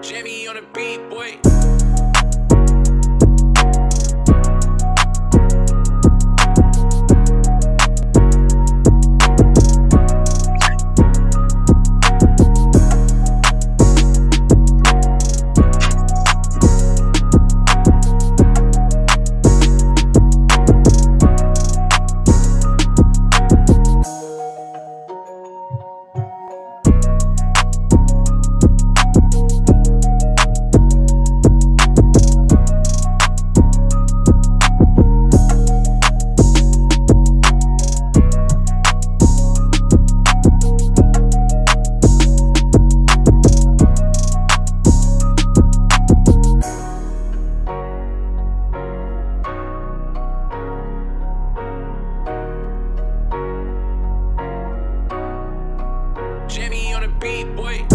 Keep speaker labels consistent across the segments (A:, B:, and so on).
A: Jimmy on the beat, boy. Jimmy on the beat, boy.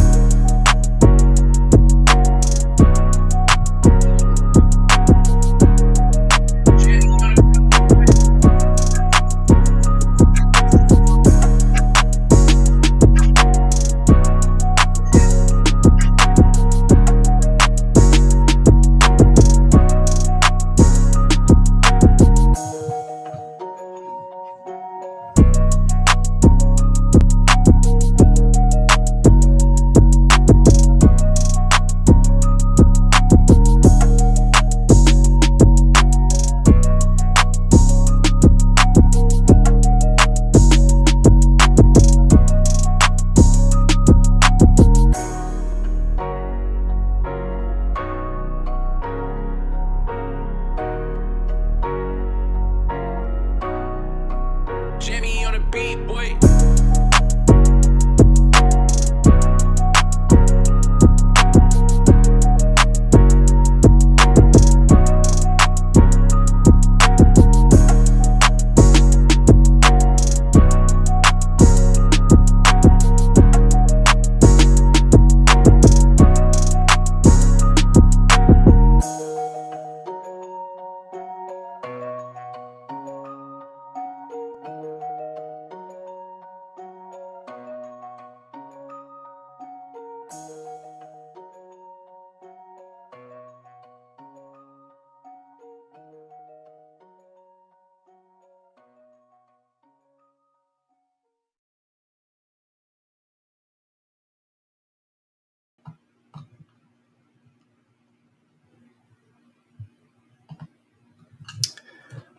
A: Jimmy on the beat, boy.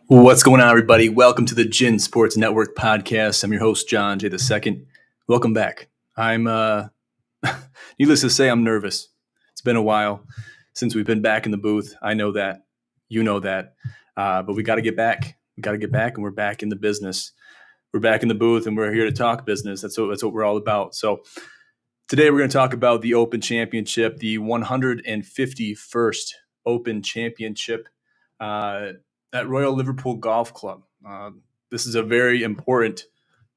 B: What's going on, everybody? Welcome to the GSN Sports Network podcast. I'm your host, John J. II. Welcome back. I'm, needless to say, I'm nervous. It's been a while since we've been back in the booth. I know that. You know that. But we got to get back. We got to get back, and we're back in the business. We're back in the booth, and we're here to talk business. That's what we're all about. So today we're going to talk about the Open Championship, the 151st Open Championship at Royal Liverpool Golf Club. This is a very important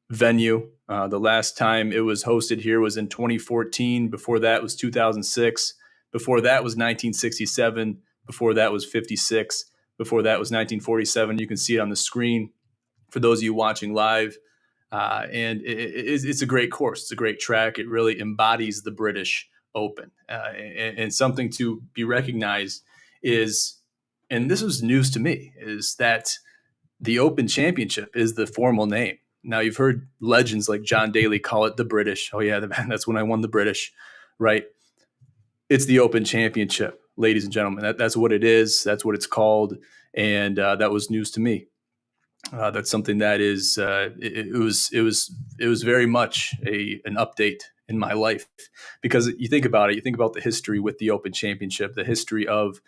B: venue. The last time it was hosted here was in 2014. Before that was 2006. Before that was 1967. Before that was 56. Before that was 1947. You can see it on the screen for those of you watching live. And it's a great course. It's a great track. It really embodies the British Open. And something to be recognized is, and this was news to me, is that the Open Championship is the formal name. Now, you've heard legends like John Daly call it the British. Oh, yeah, that's when I won the British, right? It's the Open Championship, ladies and gentlemen. That's what it is. That's what it's called. And that was news to me. That's something that is it was very much an update in my life, because you think about it. You think about the history with the Open Championship, the history of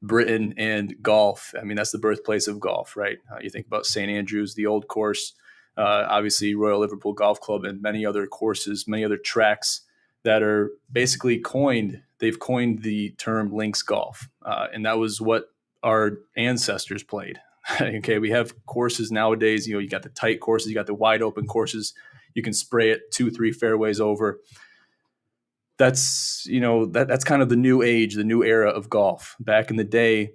B: Britain and golf. I mean, that's the birthplace of golf, right? You think about St. Andrews, the old course, obviously Royal Liverpool Golf Club, and many other courses, many other tracks that are basically coined. They've coined the term links golf, and that was what our ancestors played. Okay, we have courses nowadays. You got the tight courses, you got the wide open courses. You can spray it 2-3 fairways over. That's that's kind of the new age, the new era of golf. Back in the day,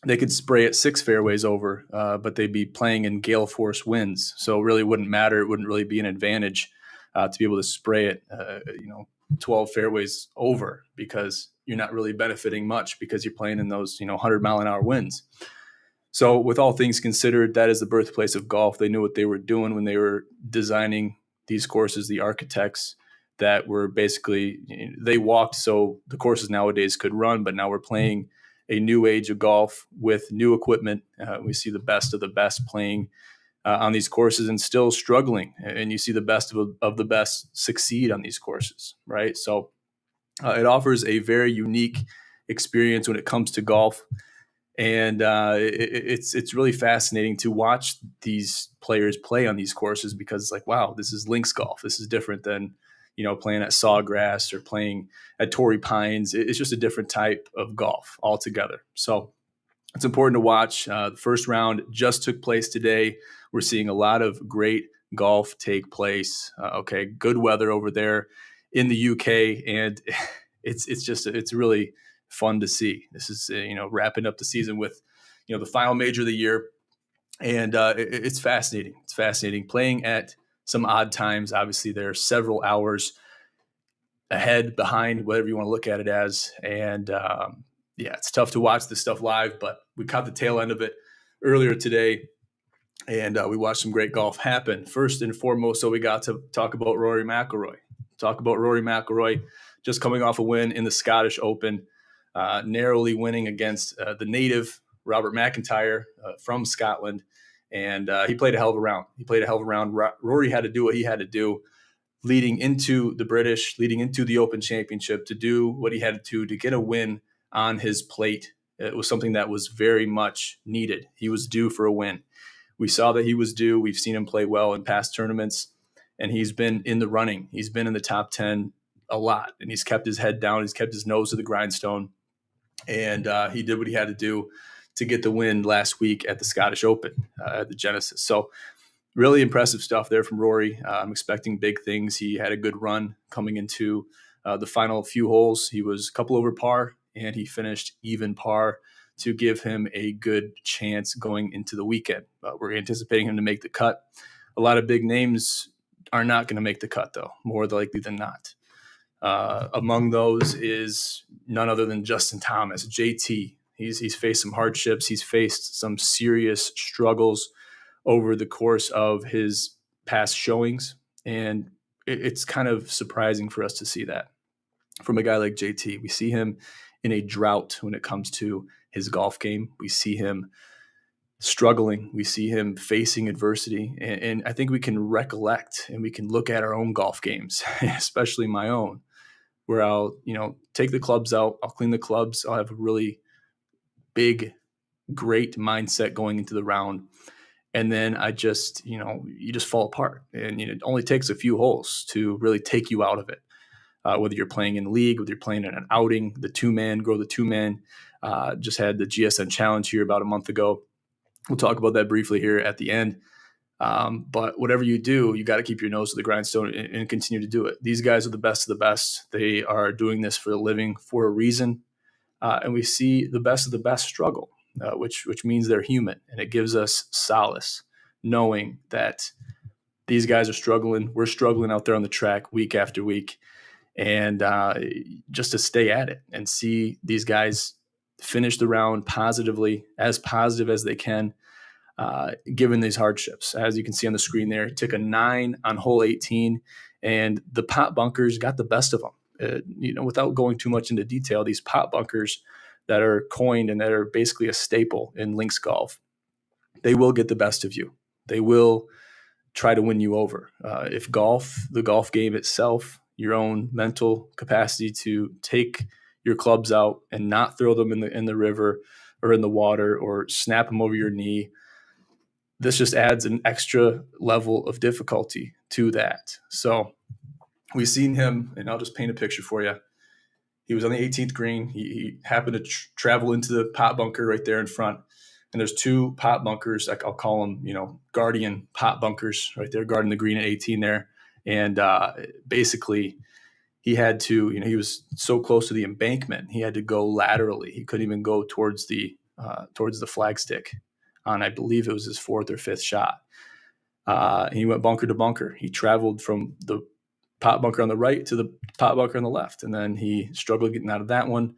B: they could spray it 6 fairways over, but they'd be playing in gale force winds, so it really wouldn't matter. It wouldn't really be an advantage to be able to spray it, 12 fairways over because you're not really benefiting much because you're playing in those 100-mile-an-hour winds. So with all things considered, that is the birthplace of golf. They knew what they were doing when they were designing these courses. The architects that were basically, they walked so the courses nowadays could run, but now we're playing a new age of golf with new equipment. We see the best of the best playing on these courses and still struggling. And you see the best of the best succeed on these courses, right? So it offers a very unique experience when it comes to golf. And it's really fascinating to watch these players play on these courses because it's like, wow, this is links golf. This is different than, playing at Sawgrass or playing at Torrey Pines. It's just a different type of golf altogether. So it's important to watch. The first round just took place today. We're seeing a lot of great golf take place. Good weather over there in the UK, and it's really fun to see. This is wrapping up the season with the final major of the year, and it's fascinating. It's fascinating playing at some odd times. Obviously, there are several hours ahead, behind, whatever you want to look at it as, and it's tough to watch this stuff live, but we caught the tail end of it earlier today, and we watched some great golf happen. First and foremost, so we got to talk about Rory McIlroy. Just coming off a win in the Scottish Open, narrowly winning against the native Robert McIntyre from Scotland, and he played a hell of a round. Rory had to do what he had to do leading into the British, leading into the Open Championship to do what he had to get a win on his plate. It was something that was very much needed. He was due for a win. We saw that he was due. We've seen him play well in past tournaments, and he's been in the running. He's been in the top 10 a lot, and he's kept his head down. He's kept his nose to the grindstone, and he did what he had to do to get the win last week at the Scottish Open at the Genesis. So really impressive stuff there from Rory. I'm expecting big things. He had a good run coming into the final few holes. He was a couple over par, and he finished even par to give him a good chance going into the weekend. We're anticipating him to make the cut. A lot of big names are not going to make the cut, though, more likely than not. Among those is none other than Justin Thomas, JT. He's faced some hardships. He's faced some serious struggles over the course of his past showings, and it's kind of surprising for us to see that from a guy like JT. We see him in a drought when it comes to his golf game. We see him struggling. We see him facing adversity, and I think we can recollect and we can look at our own golf games, especially my own, where I'll take the clubs out, I'll clean the clubs, I'll have a really big, great mindset going into the round. And then I just, you just fall apart. And it only takes a few holes to really take you out of it. Whether you're playing in a league, whether you're playing in an outing, the two-man, just had the GSN Challenge here about a month ago. We'll talk about that briefly here at the end. But whatever you do, you got to keep your nose to the grindstone and continue to do it. These guys are the best of the best. They are doing this for a living for a reason. And we see the best of the best struggle. Which means they're human, and it gives us solace knowing that these guys are struggling. We're struggling out there on the track week after week, and just to stay at it and see these guys finish the round positively, as positive as they can, given these hardships. As you can see on the screen there, he took a 9 on hole 18, and the pot bunkers got the best of them. Without going too much into detail, these pot bunkers that are coined and that are basically a staple in links golf, they will get the best of you. They will try to win you over. If the golf game itself, your own mental capacity to take your clubs out and not throw them in the river or in the water or snap them over your knee, this just adds an extra level of difficulty to that. So we've seen him, and I'll just paint a picture for you. He was on the 18th green. He happened to travel into the pot bunker right there in front. And there's 2 pot bunkers. I'll call them, guardian pot bunkers right there, guarding the green at 18 there. And basically he had to, he was so close to the embankment, he had to go laterally. He couldn't even go towards the flagstick on, I believe it was his 4th or 5th shot. And he went bunker to bunker. He traveled from the pot bunker on the right to the pot bunker on the left. And then he struggled getting out of that one,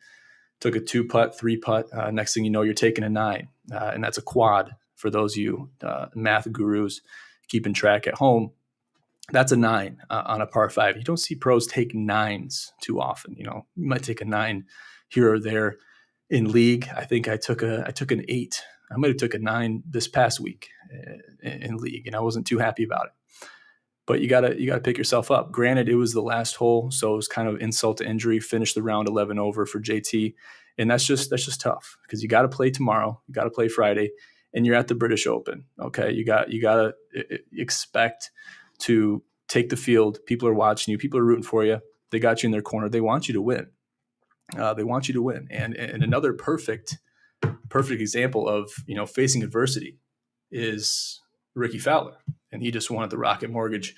B: took a 2-putt, 3-putt. Next thing you know, you're taking a 9. And that's a quad for those of you math gurus keeping track at home. That's a 9 on a par 5. You don't see pros take 9s too often. You might take a 9 here or there in league. I think I took an 8. I might have took a 9 this past week in league, and I wasn't too happy about it. But you gotta pick yourself up. Granted, it was the last hole, so it was kind of insult to injury. Finished the round 11 over for JT, and that's just tough because you got to play tomorrow, you got to play Friday, and you're at the British Open. Okay, you gotta expect to take the field. People are watching you. People are rooting for you. They got you in their corner. They want you to win. And another perfect example of facing adversity is Ricky Fowler, and he just won at the Rocket Mortgage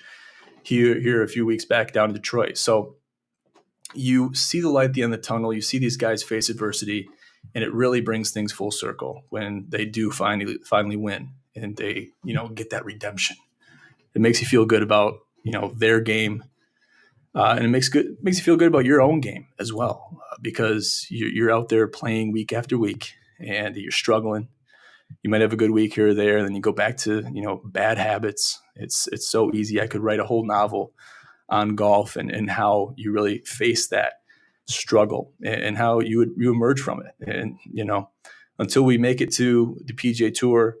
B: here a few weeks back down in Detroit. So you see the light at the end of the tunnel. You see these guys face adversity, and it really brings things full circle when they do finally win and they get that redemption. It makes you feel good about their game, and it makes you feel good about your own game as well, because you're out there playing week after week and you're struggling. You might have a good week here or there, and then you go back to bad habits. It's so easy. I could write a whole novel on golf and how you really face that struggle and how you emerge from it. And until we make it to the PGA Tour,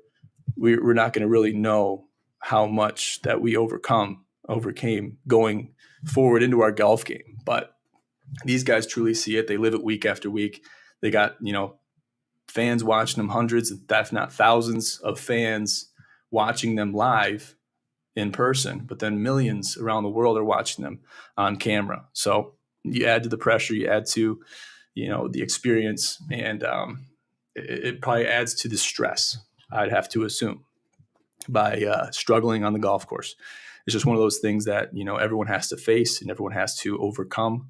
B: we're not going to really know how much that we overcame going forward into our golf game. But these guys truly see it. They live it week after week. They got fans watching them, hundreds, if not thousands of fans watching them live in person, but then millions around the world are watching them on camera. So you add to the pressure, you add to the experience, and it probably adds to the stress, I'd have to assume, by struggling on the golf course. It's just one of those things that everyone has to face and everyone has to overcome.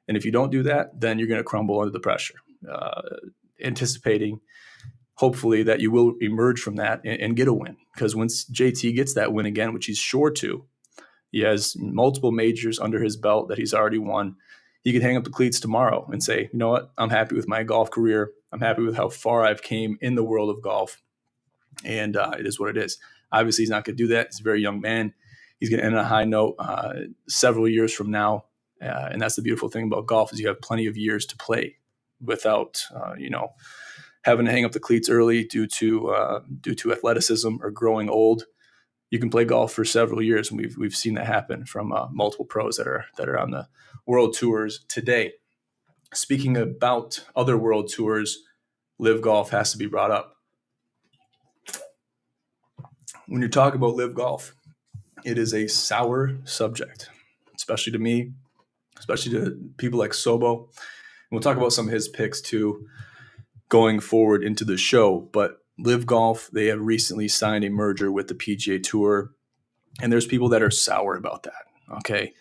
B: And if you don't do that, then you're going to crumble under the pressure. Anticipating, hopefully, that you will emerge from that and get a win. Because once JT gets that win again, which he's sure to, he has multiple majors under his belt that he's already won. He could hang up the cleats tomorrow and say, you know what, I'm happy with my golf career. I'm happy with how far I've came in the world of golf. And it is what it is. Obviously, he's not going to do that. He's a very young man. He's going to end on a high note several years from now. And that's the beautiful thing about golf is you have plenty of years to play without, having to hang up the cleats early due to athleticism or growing old. You can play golf for several years, and we've seen that happen from multiple pros that are on the world tours today. Speaking about other world tours, Live Golf has to be brought up. When you talk about Live Golf, it is a sour subject, especially to me, especially to people like Sobo. And we'll talk about some of his picks too going forward into the show. But Live Golf, they have recently signed a merger with the PGA Tour, and there's people that are sour about that. Okay,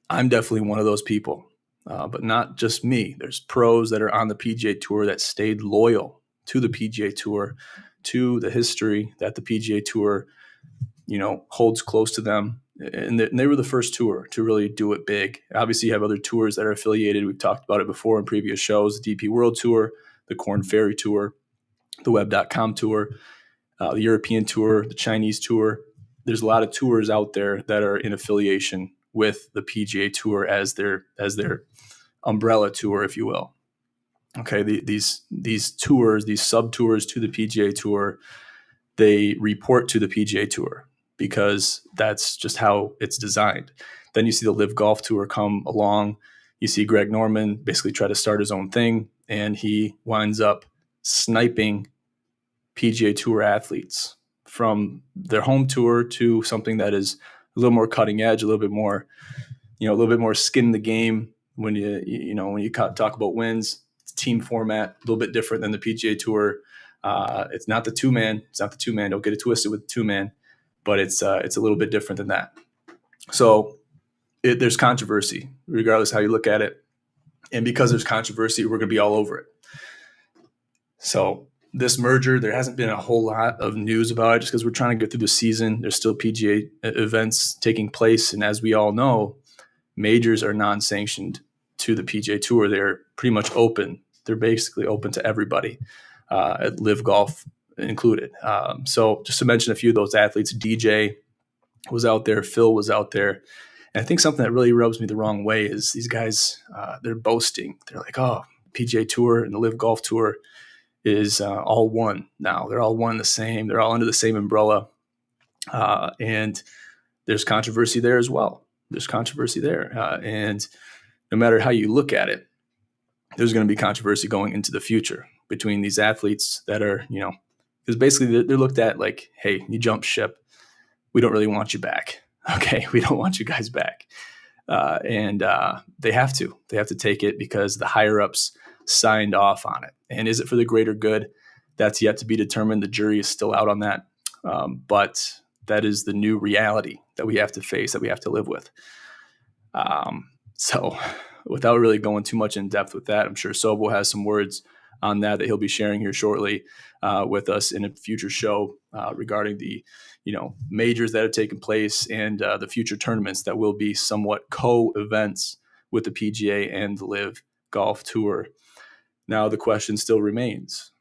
B: I'm definitely one of those people, but not just me. There's pros that are on the PGA Tour that stayed loyal to the PGA Tour, to the history that the PGA Tour, holds close to them. And they were the first tour to really do it big. Obviously, you have other tours that are affiliated. We've talked about it before in previous shows, the DP World Tour, the Korn Ferry Tour, the Web.com Tour, the European Tour, the Chinese Tour. There's a lot of tours out there that are in affiliation with the PGA Tour as their umbrella tour, if you will. Okay, these tours, these sub-tours to the PGA Tour, they report to the PGA Tour because that's just how it's designed. Then you see the Live Golf Tour come along. You see Greg Norman basically try to start his own thing, and he winds up sniping PGA Tour athletes from their home tour to something that is a little more cutting edge, a little bit more skin in the game. When you talk about wins, it's team format, a little bit different than the PGA Tour. It's not the two-man. Don't get it twisted with the two-man, but it's a little bit different than that. So there's controversy, regardless how you look at it. And because there's controversy, we're going to be all over it. So this merger, there hasn't been a whole lot of news about it just because we're trying to get through the season. There's still PGA events taking place. And as we all know, majors are non-sanctioned to the PGA Tour. They're pretty much open. They're basically open to everybody, at Live Golf included. So just to mention a few of those athletes, DJ was out there, Phil was out there. And I think something that really rubs me the wrong way is these guys, they're boasting. They're like, oh, PGA Tour and the Live Golf Tour is all one now. They're all one the same. They're all under the same umbrella. And there's controversy there as well. There's controversy there. And no matter how you look at it, there's going to be controversy going into the future between these athletes that are, because basically they're looked at like, hey, you jumped ship. We don't really want you back. Okay, we don't want you guys back. And they have to take it because the higher ups signed off on it. And is it for the greater good? That's yet to be determined. The jury is still out on that. But that is the new reality that we have to face, that we have to live with. So without really going too much in depth with that, I'm sure Sobo has some words on that he'll be sharing here shortly with us in a future show regarding the majors that have taken place and the future tournaments that will be somewhat co-events with the PGA and the Live Golf Tour. Now the question still remains: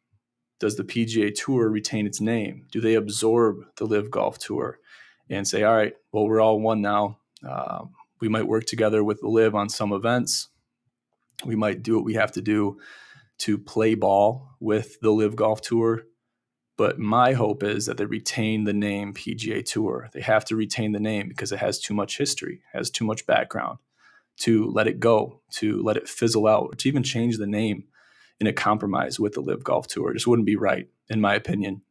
B: does the PGA Tour retain its name? Do they absorb the Live Golf Tour and say, all right, well, we're all one now. We might work together with the Live on some events. We might do what we have to do to play ball with the Live Golf Tour. But my hope is that they retain the name PGA Tour. They have to retain the name because it has too much history, has too much background to let it go, to let it fizzle out, or to even change the name in a compromise with the Live Golf Tour. It just wouldn't be right, in my opinion.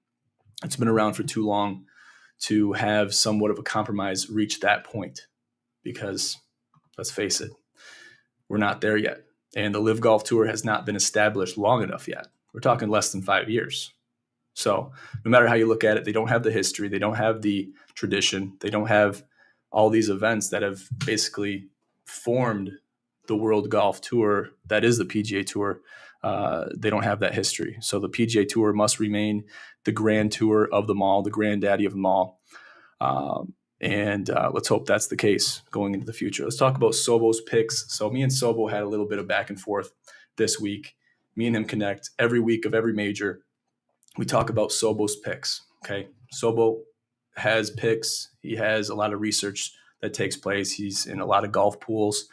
B: It's been around for too long to have somewhat of a compromise reach that point because, let's face it, we're not there yet. And the Live Golf Tour has not been established long enough yet. We're talking less than 5 years. So no matter how you look at it, they don't have the history. They don't have the tradition. They don't have all these events that have basically formed the World Golf Tour that is the PGA Tour. They don't have that history. So the PGA Tour must remain the grand tour of them all, the granddaddy of them all. And let's hope that's the case going into the future. Let's talk about Sobo's picks. So me and Sobo had a little bit of back and forth this week. Me and him connect every week of every major. We talk about Sobo's picks. Okay. Sobo has picks. He has a lot of research that takes place. He's in a lot of golf pools,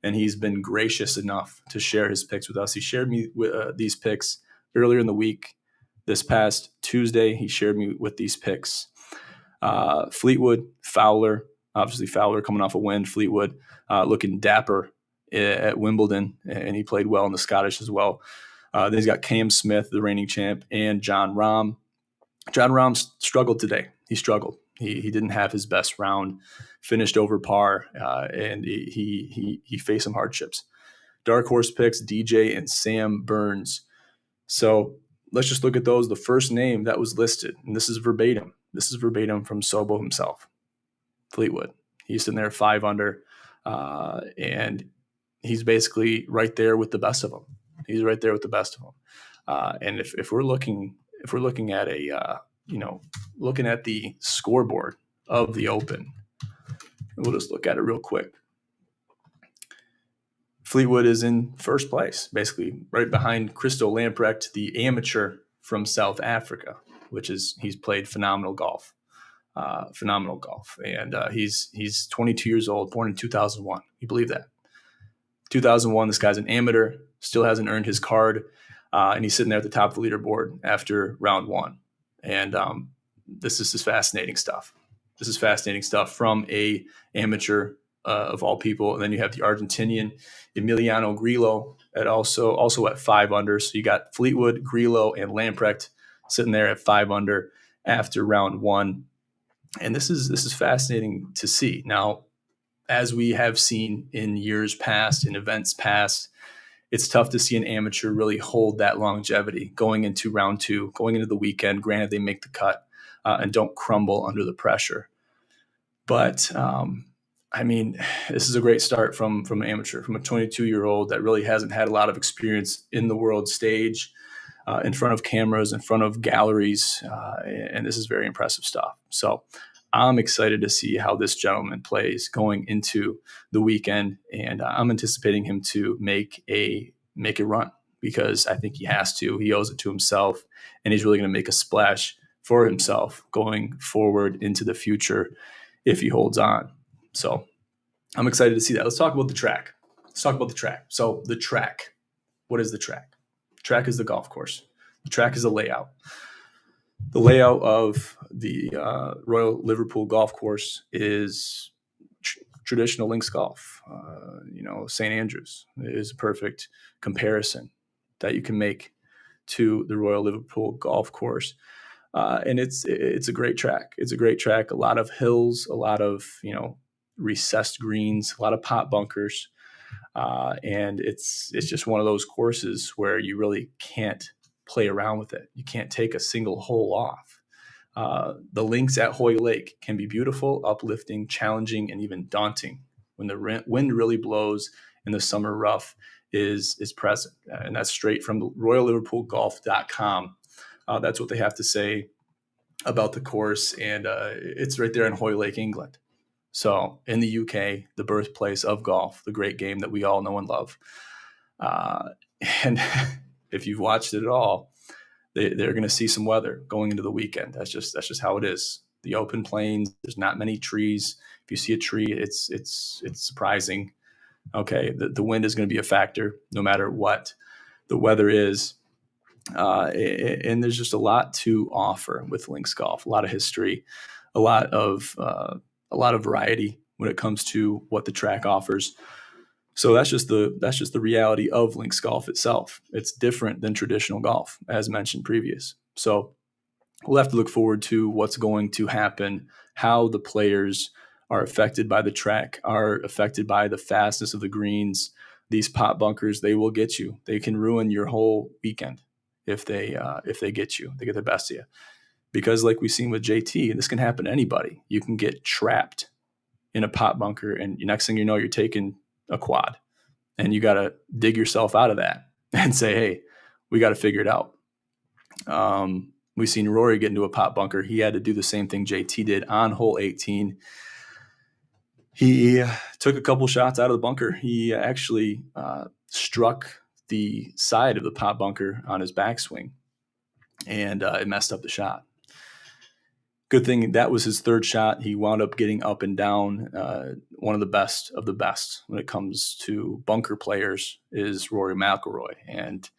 B: and he's been gracious enough to share his picks with us. He shared me with these picks earlier in the week. This past Tuesday, he shared me with these picks. Fleetwood, Fowler, obviously Fowler coming off a win. Fleetwood looking dapper at Wimbledon, and he played well in the Scottish as well. Then he's got Cam Smith, the reigning champ, and Jon Rahm. Jon Rahm struggled today. He struggled. He didn't have his best round, finished over par, and he faced some hardships. Dark horse picks, DJ and Sam Burns. So let's just look at those. The first name that was listed, and this is verbatim. This is verbatim from Sobo himself. Fleetwood. He's sitting there 5 under, and he's basically right there with the best of them. He's right there with the best of them. And if we're looking at looking at the scoreboard of the Open, we'll just look at it real quick. Fleetwood is in first place, basically right behind Christo Lamprecht, the amateur from South Africa, he's played phenomenal golf. And he's 22 years old, born in 2001. You believe that? 2001, this guy's an amateur, still hasn't earned his card, and he's sitting there at the top of the leaderboard after round 1. And this is just fascinating stuff. This is fascinating stuff from a amateur of all people. And then you have the Argentinian Emiliano Grillo at also at 5 under. So you got Fleetwood, Grillo, and Lamprecht sitting there at 5 under after round 1. And this is fascinating to see. Now, as we have seen in years past, in events past, it's tough to see an amateur really hold that longevity going into round 2, going into the weekend. Granted, they make the cut and don't crumble under the pressure. But, this is a great start from an amateur, from a 22-year-old that really hasn't had a lot of experience in the world stage. in front of cameras, in front of galleries, and this is very impressive stuff. So I'm excited to see how this gentleman plays going into the weekend, and I'm anticipating him to make a run because I think he has to. He owes it to himself, and he's really going to make a splash for himself going forward into the future if he holds on. So I'm excited to see that. Let's talk about the track. So the track, what is the track? The track is the golf course. The track is a layout. The layout of the Royal Liverpool Golf Course is traditional links golf. St. Andrews is a perfect comparison that you can make to the Royal Liverpool Golf Course. And it's a great track. It's a great track. A lot of hills, a lot of, recessed greens, a lot of pot bunkers. And it's just one of those courses where you really can't play around with it. You can't take a single hole off. The links at Hoy Lake can be beautiful, uplifting, challenging, and even daunting when the wind really blows and the summer rough is present. And that's straight from the RoyalLiverpoolGolf.com. That's what they have to say about the course. And it's right there in Hoy Lake, England. So in the UK, the birthplace of golf, the great game that we all know and love. And if you've watched it at all, they're going to see some weather going into the weekend. That's just how it is. The open plains, there's not many trees. If you see a tree, it's surprising. Okay, the wind is going to be a factor no matter what the weather is. And there's just a lot to offer with links golf, a lot of history, a lot of variety when it comes to what the track offers. So that's just the reality of links golf itself. It's different than traditional golf, as mentioned previous. So we'll have to look forward to what's going to happen, how the players are affected by the track, are affected by the fastness of the greens. These pot bunkers, they will get you. They can ruin your whole weekend if they get you. They get the best of you. Because like we've seen with JT, and this can happen to anybody, you can get trapped in a pot bunker, and next thing you know, you're taking a quad, and you got to dig yourself out of that and say, hey, we got to figure it out. We've seen Rory get into a pot bunker. He had to do the same thing JT did on hole 18. He took a couple shots out of the bunker. He actually struck the side of the pot bunker on his backswing, and it messed up the shot. Good thing that was his third shot. He wound up getting up and down. One of the best when it comes to bunker players is Rory McIlroy. And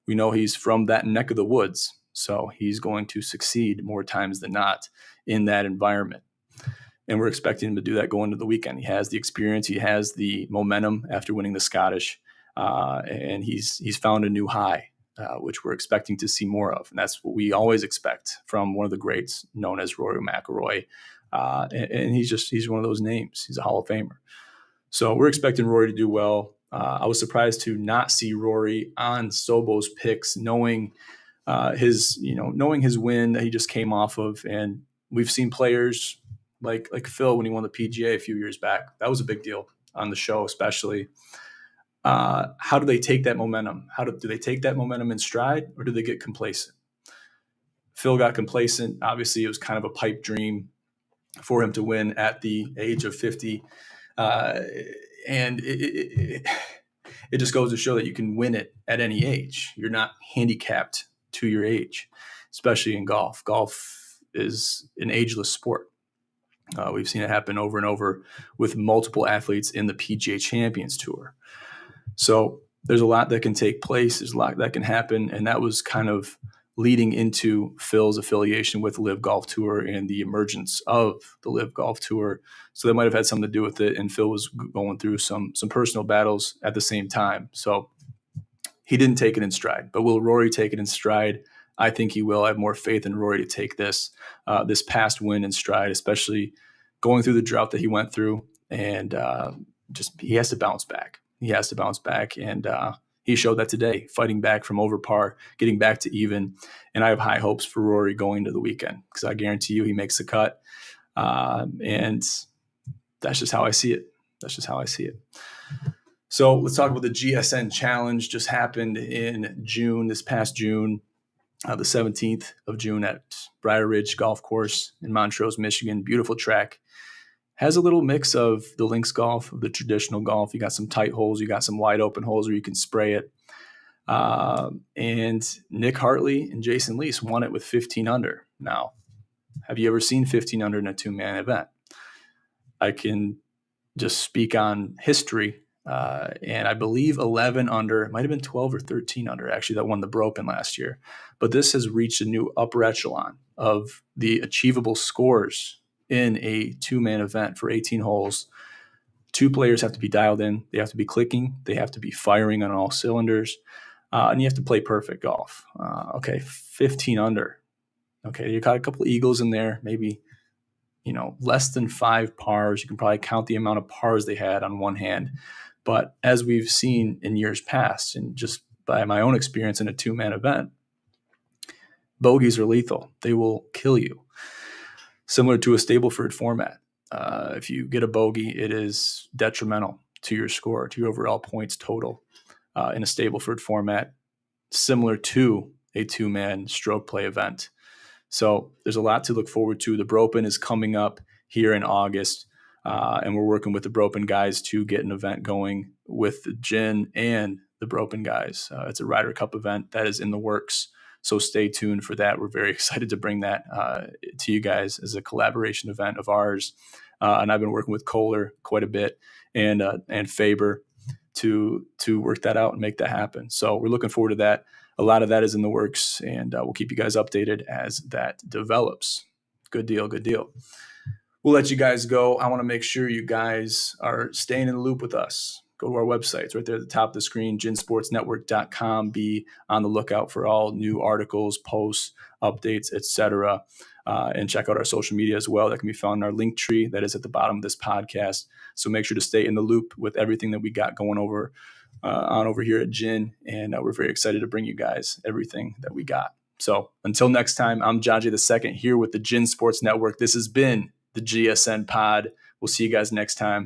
B: we know he's from that neck of the woods, so he's going to succeed more times than not in that environment. And we're expecting him to do that going into the weekend. He has the experience. He has the momentum after winning the Scottish. And he's found a new high. Which we're expecting to see more of. And that's what we always expect from one of the greats known as Rory McIlroy. And he's one of those names. He's a Hall of Famer. So we're expecting Rory to do well. I was surprised to not see Rory on Sobo's picks, knowing his win that he just came off of. And we've seen players like Phil when he won the PGA a few years back. That was a big deal on the show, especially. How do they take that momentum? Do they take that momentum in stride, or do they get complacent? Phil got complacent. Obviously, it was kind of a pipe dream for him to win at the age of 50. And it just goes to show that you can win it at any age. You're not handicapped to your age, especially in golf. Golf is an ageless sport. We've seen it happen over and over with multiple athletes in the PGA Champions Tour. So there's a lot that can take place. There's a lot that can happen. And that was kind of leading into Phil's affiliation with the LIV Golf Tour and the emergence of the LIV Golf Tour. So that might have had something to do with it. And Phil was going through some personal battles at the same time. So he didn't take it in stride. But will Rory take it in stride? I think he will. I have more faith in Rory to take this past win in stride, especially going through the drought that he went through. And he has to bounce back. He has to bounce back, and he showed that today, fighting back from over par, getting back to even. And I have high hopes for Rory going into the weekend because I guarantee you he makes the cut. And that's just how I see it. So let's talk about the GSN Challenge. Just happened in June, this past June, the 17th of June at Briar Ridge Golf Course in Montrose, Michigan. Beautiful track. Has a little mix of the links golf, of the traditional golf. You got some tight holes, you got some wide open holes where you can spray it. And Nick Hartley and Jason Lease won it with 15 under. Now, have you ever seen 15 under in a two-man event? I can just speak on history. And I believe 11 under, it might have been 12 or 13 under, actually, that won the Bropen last year. But this has reached a new upper echelon of the achievable scores in a two-man event for 18 holes. Two players have to be dialed in. They have to be clicking. They have to be firing on all cylinders. And you have to play perfect golf. 15 under. Okay, you got a couple eagles in there, maybe, less than 5 pars. You can probably count the amount of pars they had on one hand. But as we've seen in years past, and just by my own experience in a two-man event, bogeys are lethal. They will kill you. Similar to a Stableford format. If you get a bogey, it is detrimental to your score, to your overall points total in a Stableford format, similar to a two-man stroke play event. So there's a lot to look forward to. The Bropen is coming up here in August, and we're working with the Bropen guys to get an event going with the Gin and the Bropen guys. It's a Ryder Cup event that is in the works, so stay tuned for that. We're very excited to bring that to you guys as a collaboration event of ours. And I've been working with Kohler quite a bit and Faber to work that out and make that happen. So we're looking forward to that. A lot of that is in the works, and we'll keep you guys updated as that develops. Good deal, good deal. We'll let you guys go. I want to make sure you guys are staying in the loop with us. Go to our website. It's right there at the top of the screen, ginsportsnetwork.com. Be on the lookout for all new articles, posts, updates, etc. And check out our social media as well. That can be found in our link tree that is at the bottom of this podcast. So make sure to stay in the loop with everything that we got going on over here at Gin. And we're very excited to bring you guys everything that we got. So until next time, I'm John J. II here with the Gin Sports Network. This has been the GSN Pod. We'll see you guys next time.